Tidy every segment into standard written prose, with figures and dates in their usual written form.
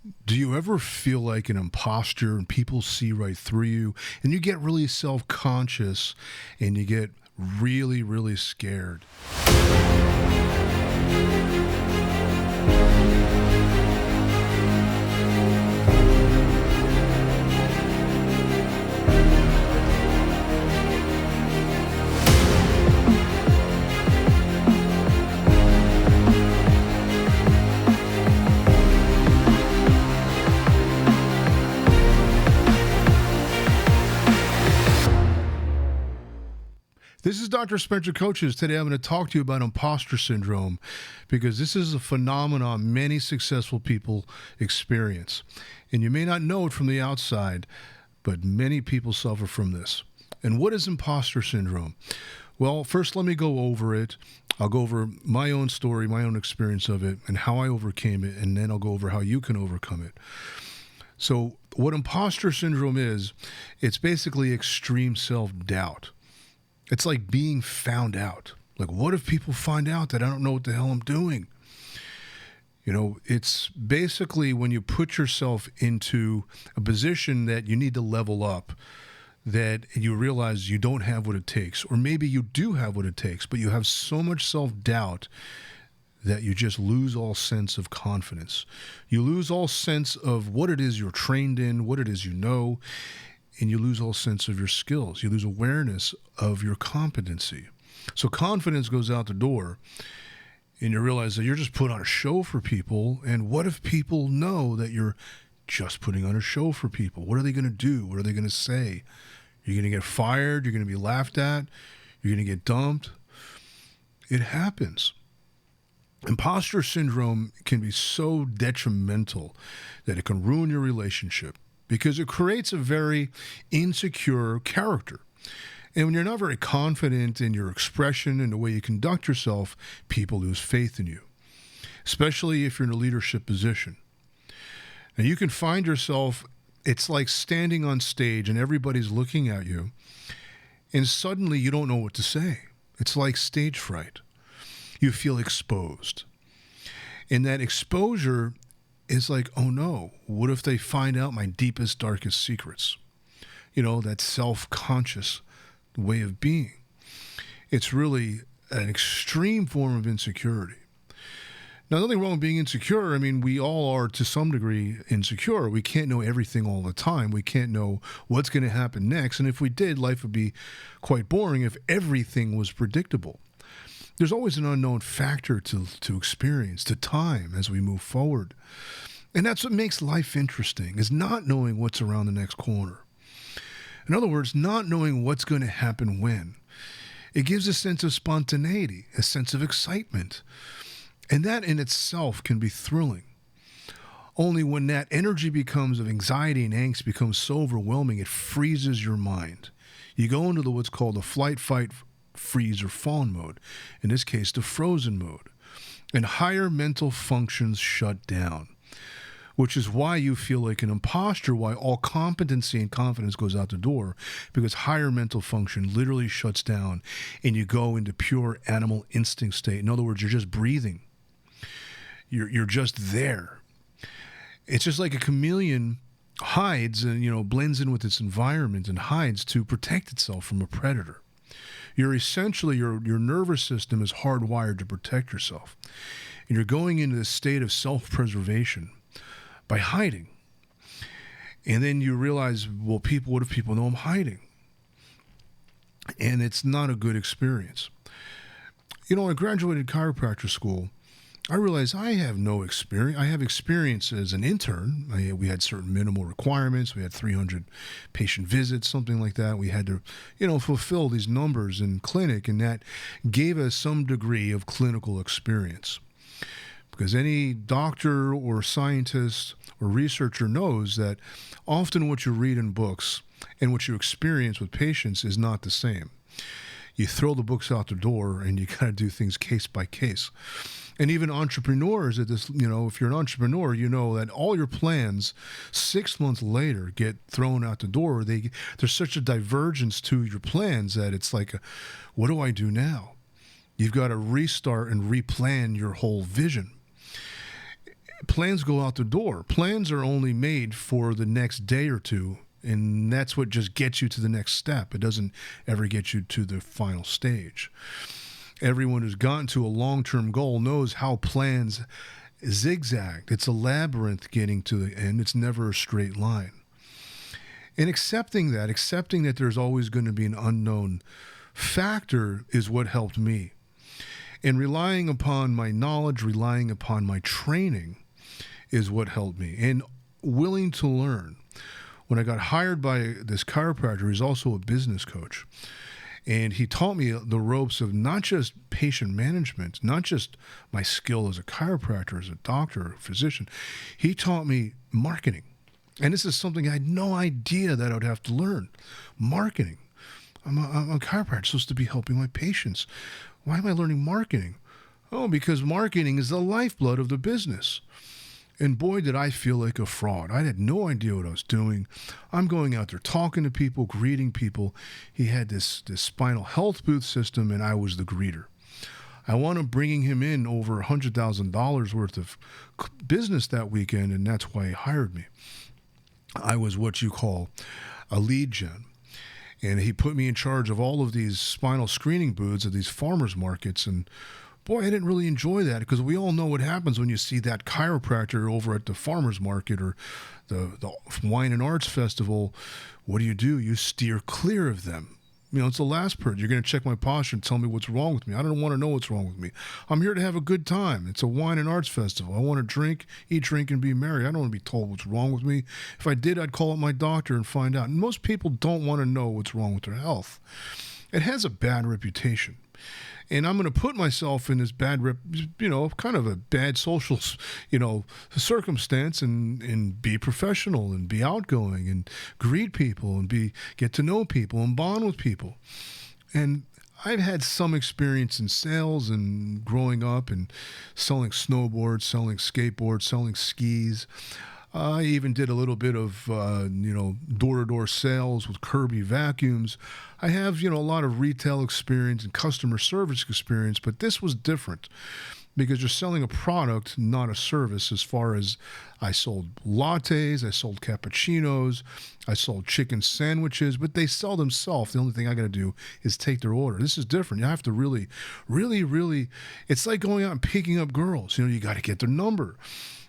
Do you ever feel like an imposter and people see right through you and you get really self-conscious and you get really, really scared? This is Dr. Spencer Coaches. Today I'm going to talk to you about imposter syndrome because this is a phenomenon many successful people experience. And you may not know it from the outside, but many people suffer from this. And what is imposter syndrome? Well, first let me go over it. I'll go over my own story, my own experience of it, and how I overcame it, and then I'll go over how you can overcome it. So what imposter syndrome is, it's basically extreme self-doubt. It's like being found out. Like, what if people find out that I don't know what the hell I'm doing? You know, it's basically when you put yourself into a position that you need to level up, that you realize you don't have what it takes, or maybe you do have what it takes, but you have so much self-doubt that you just lose all sense of confidence. You lose all sense of what it is you're trained in, what it is you know, and you lose all sense of your skills. You lose awareness of your competency. So confidence goes out the door, and you realize that you're just putting on a show for people. And what if people know that you're just putting on a show for people? What are they going to do? What are they going to say? You're going to get fired. You're going to be laughed at. You're going to get dumped. It happens. Imposter syndrome can be so detrimental that it can ruin your relationship, because it creates a very insecure character. And when you're not very confident in your expression and the way you conduct yourself, people lose faith in you, especially if you're in a leadership position. Now, you can find yourself, it's like standing on stage and everybody's looking at you, and suddenly you don't know what to say. It's like stage fright. You feel exposed. And that exposure is like, oh no, what if they find out my deepest, darkest secrets? You know, that self-conscious way of being. It's really an extreme form of insecurity. Now, nothing wrong with being insecure. I mean, we all are to some degree insecure. We can't know everything all the time. We can't know what's going to happen next. And if we did, life would be quite boring if everything was predictable. There's always an unknown factor to experience, to time as we move forward. And that's what makes life interesting, is not knowing what's around the next corner. In other words, not knowing what's going to happen when. It gives a sense of spontaneity, a sense of excitement. And that in itself can be thrilling. Only when that energy becomes of anxiety and angst becomes so overwhelming, it freezes your mind. You go into what's called the flight, fight, freeze, or fawn mode. In this case, the frozen mode. And higher mental functions shut down, which is why you feel like an imposter, why all competency and confidence goes out the door, because higher mental function literally shuts down and you go into pure animal instinct state. In other words, you're just breathing. You're just there. It's just like a chameleon hides and, blends in with its environment and hides to protect itself from a predator. You're essentially, your nervous system is hardwired to protect yourself. And you're going into this state of self-preservation by hiding. And then you realize, well, what if people know I'm hiding? And it's not a good experience. I graduated chiropractor school. I realized I have no experience. I have experience as an intern. We had certain minimal requirements. We had 300 patient visits, something like that. We had to, fulfill these numbers in clinic, and that gave us some degree of clinical experience. Because any doctor or scientist or researcher knows that often what you read in books and what you experience with patients is not the same. You throw the books out the door and you got to do things case by case. And even entrepreneurs at this, if you're an entrepreneur, you know that all your plans 6 months later get thrown out the door. There's such a divergence to your plans that it's like, what do I do now? You've got to restart and replan your whole vision. plans go out the door. Plans are only made for the next day or two, and that's what just gets you to the next step. It doesn't ever get you to the final stage. Everyone who's gotten to a long-term goal knows how plans zigzag. It's a labyrinth getting to the end. It's never a straight line. And accepting that there's always going to be an unknown factor is what helped me. And relying upon my knowledge, relying upon my training is what helped me. And willing to learn. When I got hired by this chiropractor, he's also a business coach. And he taught me the ropes of not just patient management, not just my skill as a chiropractor, as a doctor, a physician. He taught me marketing. And this is something I had no idea that I would have to learn. Marketing. I'm a chiropractor, supposed to be helping my patients. Why am I learning marketing? Oh, because marketing is the lifeblood of the business. And boy, did I feel like a fraud. I had no idea what I was doing. I'm going out there talking to people, greeting people. He had this spinal health booth system, and I was the greeter. I wound up bringing him in over $100,000 worth of business that weekend, and that's why he hired me. I was what you call a lead gen. And he put me in charge of all of these spinal screening booths at these farmers markets. And boy, I didn't really enjoy that, because we all know what happens when you see that chiropractor over at the farmers market or the wine and arts festival. What do? You steer clear of them. You know, it's the last person. You're going to check my posture and tell me what's wrong with me. I don't want to know what's wrong with me. I'm here to have a good time. It's a wine and arts festival. I want to drink, eat, drink, and be merry. I don't want to be told what's wrong with me. If I did, I'd call up my doctor and find out. And most people don't want to know what's wrong with their health. It has a bad reputation. And I'm going to put myself in this bad, kind of a bad social, circumstance and be professional and be outgoing and greet people and get to know people and bond with people. And I've had some experience in sales and growing up and selling snowboards, selling skateboards, selling skis. I even did a little bit of, door-to-door sales with Kirby vacuums. I have, a lot of retail experience and customer service experience, but this was different because you're selling a product, not a service. As far as I sold lattes, I sold cappuccinos, I sold chicken sandwiches, but they sell themselves. The only thing I got to do is take their order. This is different. You have to really, really, really, it's like going out and picking up girls. You got to get their number.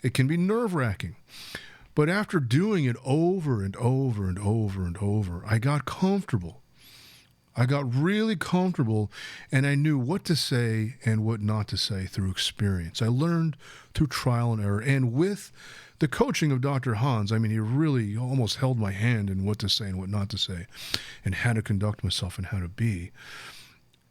It can be nerve-wracking. But after doing it over and over and over and over, I got comfortable. I got really comfortable, and I knew what to say and what not to say through experience. I learned through trial and error. And with the coaching of Dr. Hans, he really almost held my hand in what to say and what not to say and how to conduct myself and how to be.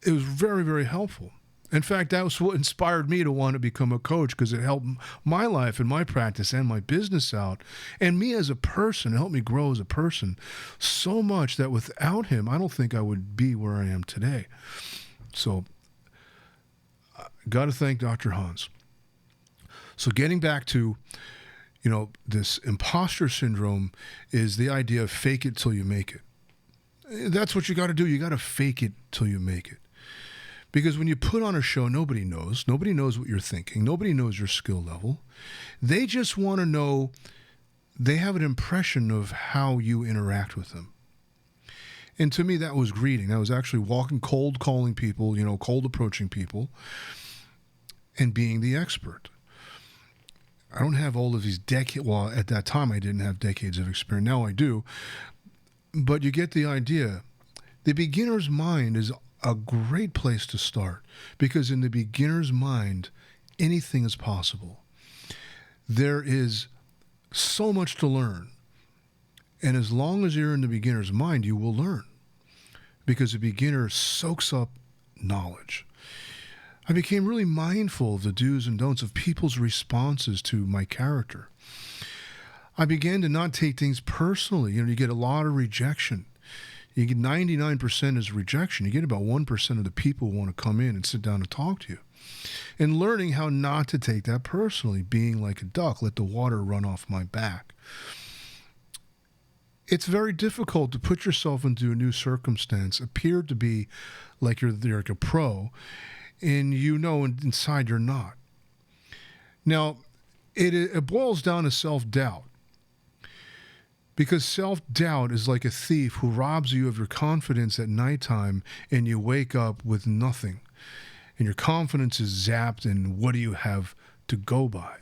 It was very, very helpful. In fact, that was what inspired me to want to become a coach, because it helped my life and my practice and my business out, and me as a person. It helped me grow as a person so much that without him, I don't think I would be where I am today. So, got to thank Dr. Hans. So getting back to, this imposter syndrome is the idea of fake it till you make it. That's what you got to do. You got to fake it till you make it. Because when you put on a show, nobody knows. Nobody knows what you're thinking. Nobody knows your skill level. They just want to know, they have an impression of how you interact with them. And to me, that was greeting. I was actually cold calling people, cold approaching people and being the expert. I don't have all of these decades. Well, at that time, I didn't have decades of experience. Now I do. But you get the idea. The beginner's mind is a great place to start, because in the beginner's mind, anything is possible. There is so much to learn. And as long as you're in the beginner's mind, you will learn, because the beginner soaks up knowledge. I became really mindful of the do's and don'ts of people's responses to my character. I began to not take things personally. You get a lot of rejection. You get 99% is rejection. You get about 1% of the people who want to come in and sit down and talk to you. And learning how not to take that personally, being like a duck, let the water run off my back. It's very difficult to put yourself into a new circumstance, appear to be like you're like a pro, and inside you're not. Now, It boils down to self-doubt. Because self-doubt is like a thief who robs you of your confidence at nighttime, and you wake up with nothing. And your confidence is zapped, and what do you have to go by?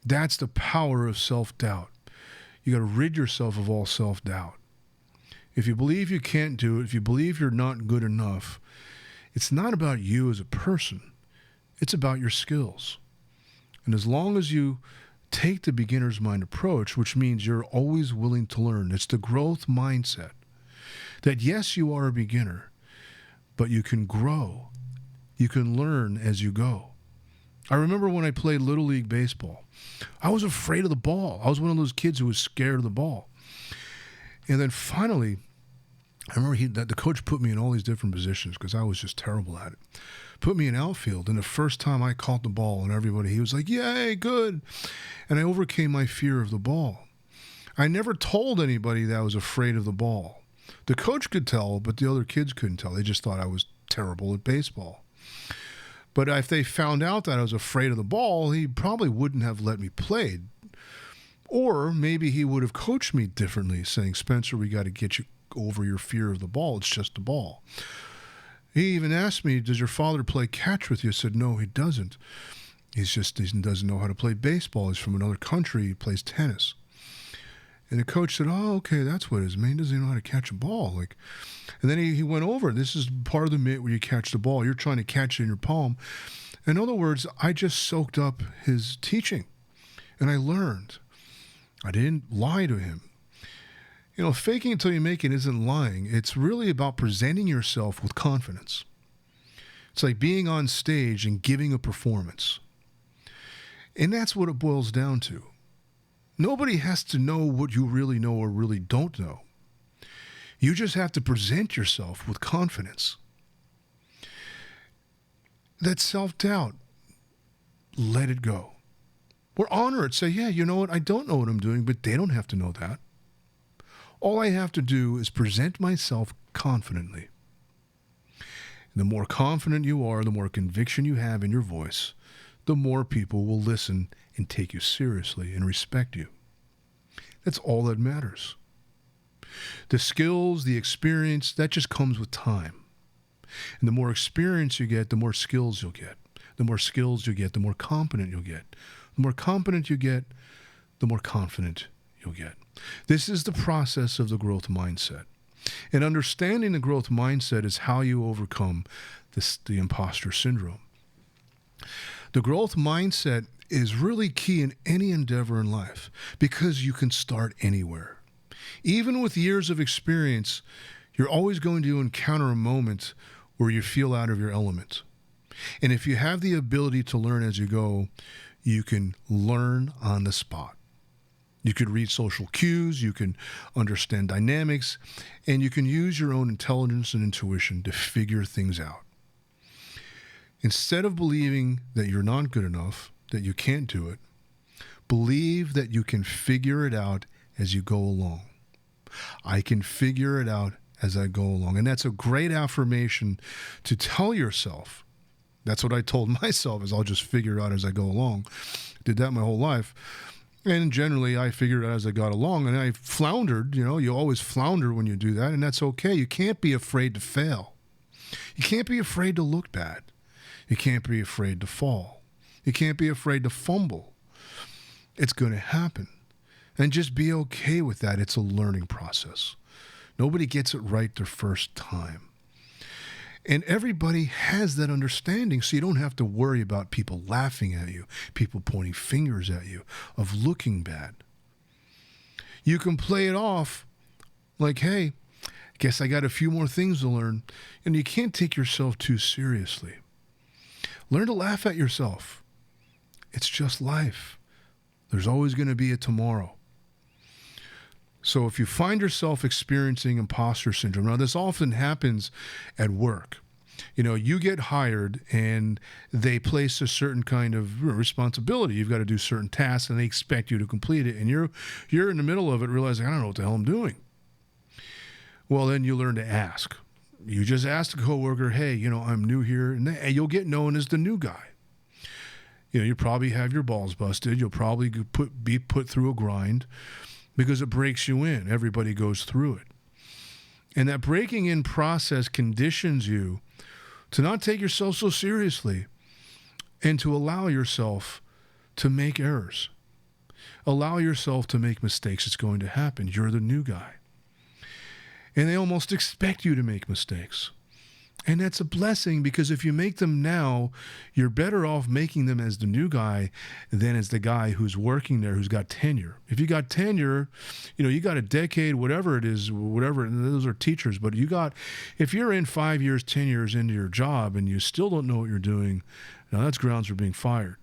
That's the power of self-doubt. You got to rid yourself of all self-doubt. If you believe you can't do it, if you believe you're not good enough, it's not about you as a person. It's about your skills. And as long as you take the beginner's mind approach, which means you're always willing to learn, it's the growth mindset. That yes, you are a beginner, but you can grow. You can learn as you go. I remember when I played Little League Baseball, I was afraid of the ball. I was one of those kids who was scared of the ball. And then finally, I remember the coach put me in all these different positions because I was just terrible at it. Put me in outfield, and the first time I caught the ball, and everybody, he was like, yay, good. And I overcame my fear of the ball. I never told anybody that I was afraid of the ball. The coach could tell, but the other kids couldn't tell. They just thought I was terrible at baseball. But if they found out that I was afraid of the ball, he probably wouldn't have let me play. Or maybe he would have coached me differently, saying, Spencer, we got to get you over your fear of the ball. It's just a ball. He even asked me, does your father play catch with you? I said, no, he doesn't. He doesn't know how to play baseball. He's from another country. He plays tennis. And the coach said, oh, okay, that's what it is. Man, he doesn't know how to catch a ball. And then he went over, this is part of the mitt where you catch the ball. You're trying to catch it in your palm. In other words, I just soaked up his teaching, and I learned. I didn't lie to him. You know, faking until you make it isn't lying. It's really about presenting yourself with confidence. It's like being on stage and giving a performance. And that's what it boils down to. Nobody has to know what you really know or really don't know. You just have to present yourself with confidence. That self-doubt, let it go. Or honor it. Say, yeah, you know what? I don't know what I'm doing, but they don't have to know that. All I have to do is present myself confidently. The more confident you are, the more conviction you have in your voice, the more people will listen and take you seriously and respect you. That's all that matters. The skills, the experience, that just comes with time. And the more experience you get, the more skills you'll get. The more skills you get, the more competent you'll get. The more competent you get, the more confident you'll get. This is the process of the growth mindset. And understanding the growth mindset is how you overcome the imposter syndrome. The growth mindset is really key in any endeavor in life because you can start anywhere. Even with years of experience, you're always going to encounter a moment where you feel out of your element. And if you have the ability to learn as you go, you can learn on the spot. You could read social cues, you can understand dynamics, and you can use your own intelligence and intuition to figure things out. Instead of believing that you're not good enough, that you can't do it, believe that you can figure it out as you go along. I can figure it out as I go along. And that's a great affirmation to tell yourself. That's what I told myself, is I'll just figure it out as I go along. Did that my whole life. And generally, I figured it out as I got along, and I floundered. You know, you always flounder when you do that, and that's okay. You can't be afraid to fail. You can't be afraid to look bad. You can't be afraid to fall. You can't be afraid to fumble. It's going to happen. And just be okay with that. It's a learning process. Nobody gets it right their first time. And everybody has that understanding, so you don't have to worry about people laughing at you, people pointing fingers at you, of looking bad. You can play it off like, hey, guess I got a few more things to learn. And you can't take yourself too seriously. Learn to laugh at yourself. It's just life. There's always going to be a tomorrow. So if you find yourself experiencing imposter syndrome, now this often happens at work. You know, you get hired and they place a certain kind of responsibility. You've got to do certain tasks and they expect you to complete it. And you're in the middle of it realizing, I don't know what the hell I'm doing. Well, then you learn to ask. You just ask the coworker, hey, you know, I'm new here. And you'll get known as the new guy. You probably have your balls busted. You'll probably be put through a grind because it breaks you in. Everybody goes through it. And that breaking in process conditions you to not take yourself so seriously and to allow yourself to make errors. Allow yourself to make mistakes. It's going to happen. You're the new guy. And they almost expect you to make mistakes. And that's a blessing, because if you make them now, you're better off making them as the new guy than as the guy who's working there, who's got tenure. If you got tenure, you got a decade, whatever it is, those are teachers, but if you're in 5 years, 10 years into your job and you still don't know what you're doing, now that's grounds for being fired.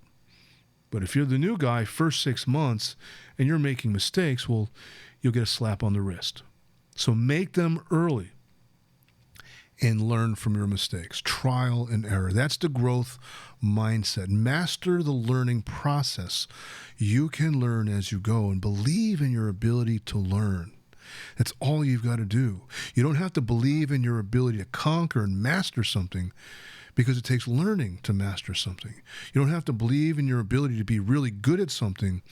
But if you're the new guy, first 6 months, and you're making mistakes, well, you'll get a slap on the wrist. So make them early and learn from your mistakes. Trial and error. That's the growth mindset. Master the learning process. You can learn as you go, and believe in your ability to learn. That's all you've got to do. You don't have to believe in your ability to conquer and master something, because it takes learning to master something. You don't have to believe in your ability to be really good at something.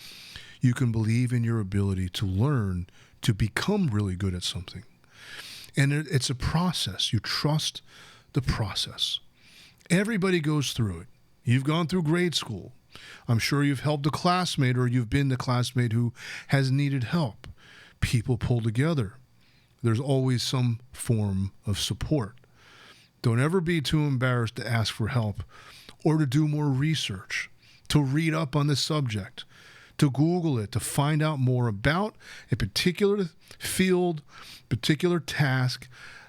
You can believe in your ability to learn to become really good at something. And it's a process. You trust the process. Everybody goes through it. You've gone through grade school. I'm sure you've helped a classmate, or you've been the classmate who has needed help. People pull together. There's always some form of support. Don't ever be too embarrassed to ask for help, or to do more research, to read up on the subject, to Google it, to find out more about a particular field, particular task,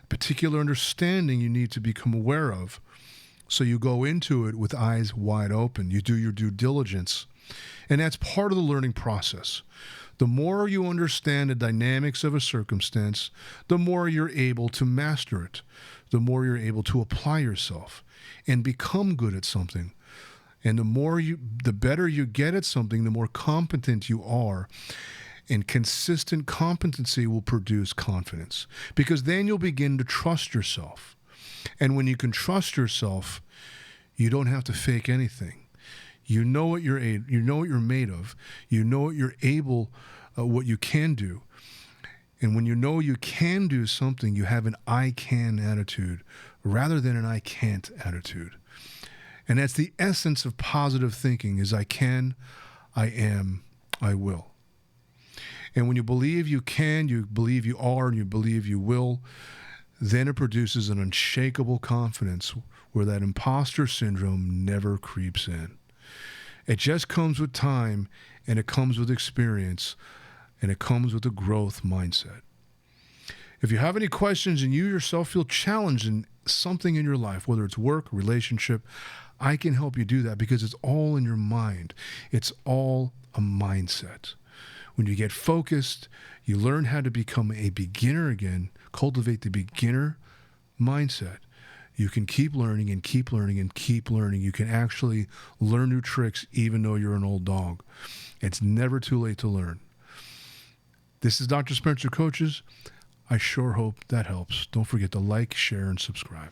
particular understanding you need to become aware of. So you go into it with eyes wide open. You do your due diligence. And that's part of the learning process. The more you understand the dynamics of a circumstance, the more you're able to master it. The more you're able to apply yourself and become good at something. And the better you get at something, the more competent you are. And consistent competency will produce confidence, because then you'll begin to trust yourself. And when you can trust yourself, you don't have to fake anything. You know what you're made of. You know what you're able, what you can do. And when you know you can do something, you have an I can attitude rather than an I can't attitude. And that's the essence of positive thinking, is I can, I am, I will. And when you believe you can, you believe you are, and you believe you will, then it produces an unshakable confidence where that imposter syndrome never creeps in. It just comes with time, and it comes with experience, and it comes with a growth mindset. If you have any questions and you yourself feel challenged in something in your life, whether it's work, relationship, I can help you do that, because it's all in your mind. It's all a mindset. When you get focused, you learn how to become a beginner again, cultivate the beginner mindset. You can keep learning and keep learning and keep learning. You can actually learn new tricks even though you're an old dog. It's never too late to learn. This is Dr. Spencer Coaches. I sure hope that helps. Don't forget to like, share, and subscribe.